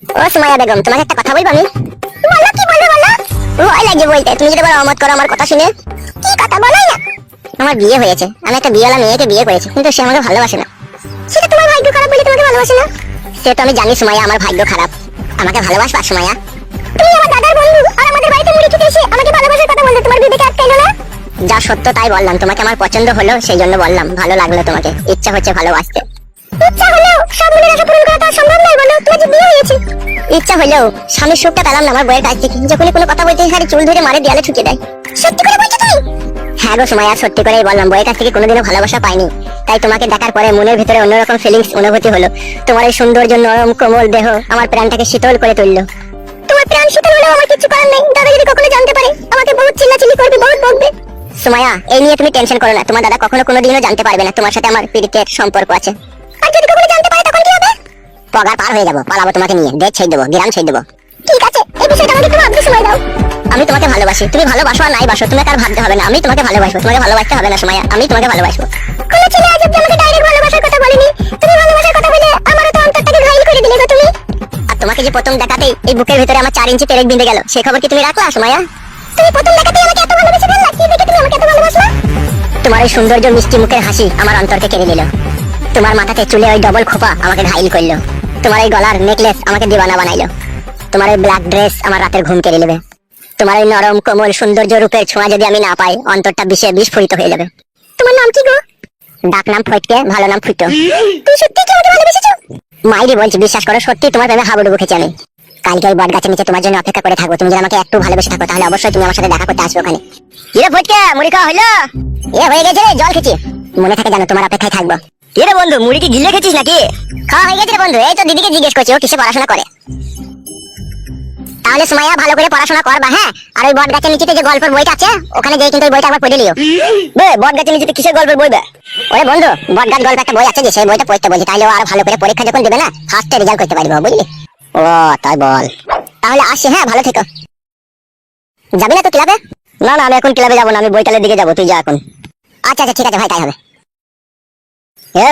ও সুমাইয়া বেগম, তোমাকে একটা কথা বলবো আমি। বলো, কি বলবে বলো। ভয় লাগে বলতে, তুমি যদি বলো অমত করো আমার কথা শুনে। কি কথা বলো না? আমার বিয়ে হয়েছে, আমি একটা বিয়েওয়ালা মেয়েকে বিয়ে করেছি, কিন্তু সে আমাকে ভালোবাসে না। সেটা তোমার ভাগ্য খারাপ বলে তোমাকে ভালোবাসে না? সে তো আমি জানি সুমাইয়া, আমার ভাগ্য খারাপ। আমাকে ভালোবাসবা সুমাইয়া? তুমি আমার দাদার বন্ধু, আর আমাদের বাড়িতে মুড়ি খেতে এসে আমাকে ভালোবাসার কথা বলতে তোমার বিবেকে আটকাইলো না? যা সত্য তাই বললাম, তোমাকে আমার পছন্দ হলো সেই জন্য বললাম, ভালো লাগলো তোমাকে, ইচ্ছা হচ্ছে ভালোবাসতে। ইচ্ছা হলেও সব মনের আশা পূরণ করা তো সম্ভব নয়, বলো, তোমার যে বিয়ে হয়েছে। ইচ্ছা হলেও স্বামীর সুখটা পেলাম না আমার বউয়ের কাছ থেকে, যখনই কোনো কথা বলতে খালি চুল ধরে মারে দেয়ালে ঠুকে দেয়। সত্যি করে বলছো তুই? হ্যাঁ গো সুমাইয়া, সত্যি করেই বললাম, বউয়ের কাছ থেকে কোনোদিনও ভালোবাসা পাইনি, তাই তোমাকে দেখার পরে মনের ভিতরে অন্যরকম ফিলিংস অনুভূতি হলো। তোমার এই সৌন্দর্য, নরম কোমল দেহ আমার প্রাণটাকে শীতল করে তুললো। তোমার প্রাণ শীতল হলেও আমার কিছু করার নেই, দাদা যদি কখনো জানতে পারে আমাকে বহুত চিল্লাচিল্লি করবে, বহুত বকবে। সুমাইয়া, এই নিয়ে তুমি টেনশন করো না, তোমার দাদা কখনো কোনোদিনও জানতে পারবে না তোমার সাথে আমার প্রীতির সম্পর্ক আছে। আর যদি কখনো জানতে পারে তখন কি হবে? পগার পার হয়ে যাবো, পালাবো তোমাকে নিয়ে, দেশ ছেড়ে দেবো, গ্রাম ছেড়ে দেবো। ঠিক আছে, এই বিষয়টা আমাকে একটু ভাবতে সময় দাও। আমি তোমাকে ভালোবাসি, তুমি ভালোবাসো আর নাই বাসো, তোমাকে আর ভাবতে হবে না, আমি তোমাকে ভালোবাসবো, তোমাকে ভালোবাসতে হবে না সুমাইয়া, আমি তোমাকে ভালোবাসবো। কোনো ছেলে আজ অব্দি আমাকে ডাইরেক্ট ভালোবাসার কথা বলেনি, তুমি ভালোবাসার কথা বলে আমারও তো অন্তরটাকে ঘাইল করে দিলে গো তুমি। আর তোমাকে যে প্রথম দেখাতেই এই বুকের ভিতরে আমার 4 ইঞ্চি পেরেক বিঁধে গেল, সেই খবর কি তুমি রাখলা সুমাইয়া? তুমি প্রথম দেখাতেই আমাকে এত ভালোবেসে ফেললা, কি দেখে তুমি আমাকে এত ভালোবাসলা? তোমার এই সৌন্দর্য, মিষ্টি মুখের হাসি আমার অন্তরকে কেড়ে নিল। তোমার মাথাতে চুলে ওই ডবল খোপা আমাকে ঘাইল করলো। তোমার এই গলার নেকলেস আমাকে দিওয়ানা বানাইলো। তোমার এই ব্ল্যাক ড্রেস আমার রাতের ঘুম কেড়ে নেবে। তোমার এই নরম কোমল সৌন্দর্য রূপের ছোঁয়া যদি আমি না পাই, অন্তরটা বিষে বিস্ফোরিত হয়ে যাবে। তোমার নাম কি গো? ডাক নাম ফটকে, ভালো নাম ফুটো। তুই সত্যি কি আমাকে ভালোবেসেছো? মাইরি বলছি, বিশ্বাস করো, সত্যি তোমার প্রেমে হাবুডুবু খেয়েছি আমি। কালকে ওই বট গাছের নিচে তোমার জন্য অপেক্ষা করে থাকবো, তুমি যদি আমাকে একটু ভালোবেসে থাকো তাহলে অবশ্যই তুমি আমার সাথে দেখা করতে আসবে ওখানে। কি রে ফটকে, মুড়ি খাওয়া হইলো? হয়ে গেছে রে, জল খেয়েছি। মনে থাকে জানো, তোমার অপেক্ষায় থাকবো। কি রে বন্ধু, মুড়ি কি গিলে খেয়েছিস নাকি? খাওয়া হয়ে গেছে রে বন্ধু, এই তো দিদিকে জিজ্ঞেস করছি ও কিসে পড়াশোনা করে। তাহলে সুমাইয়া ভালো করে পড়াশোনা করবা, হ্যাঁ? আর ওই বট গাছের নিচেতে যে গল্পের বইটা আছে ওখানে যেয়ে কিন্তু ওই বইটা একবার পড়ে লিও। বে, বট গাছের নিচেতে কিসের গল্পের বই বে? ওরে বন্ধু, বট গাছ গল্প একটা বই আছে যে, সেই বইটা পড়তে বলছি, তাহলে ও আর ভালো করে পরীক্ষা যখন দেবে না ফার্স্টে রেজাল্ট করতে পারবে, বুঝলি? ও তাই বল। তাহলে আসি, হ্যাঁ, ভালো থেকো। যাবি না তো ক্লাবে? না না, আমি এখন ক্লাবে যাবো না, আমি বইটালের দিকে যাবো, তুই যা এখন। আচ্ছা আচ্ছা, ঠিক আছে ভাই, তাই হবে।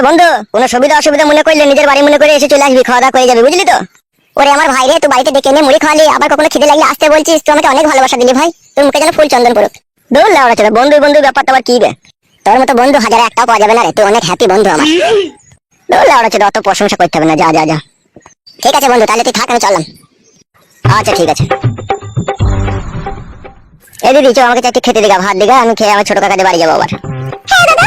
বন্ধু, কোনো সুবিধা অসুবিধা মনে করলে নিজের বাড়ি মনে করে এসে চলে আসবি, খাওয়া দাওয়া করে যাবে, বুঝলি তো? ওরে আমার ভাই রে, তুই বাড়িতে ডেকে এনে মুড়ি খাওয়ালি, আবার কখনো খিদে লাগলে আসতে বলছিস, তুই আমাকে অনেক ভালোবাসা দিলি ভাই, তোর মুখে যেন ফুল চন্দন পড়ুক। দৌড় লাউড়া ছিল, বন্ধু বন্ধু ব্যাপারটা আবার কি বে? তোর মতো বন্ধু হাজারে একটাও পাওয়া যাবে না রে, তুই অনেক হ্যাপি বন্ধু আমার। দৌড় লাউড়া ছিল, অত প্রশংসা করতে হবে না, যা যা যা। ঠিক আছে বন্ধু, তাহলে তুই থাক, আমি চললাম। আচ্ছা ঠিক আছে। এই দিদি, চল আমাকে একটু খেতে দিগা, ভাত দিগা, আমি খেয়ে আমার ছোট কাকাদের বাড়ি যাবো আবার। হ্যাঁ দাদা,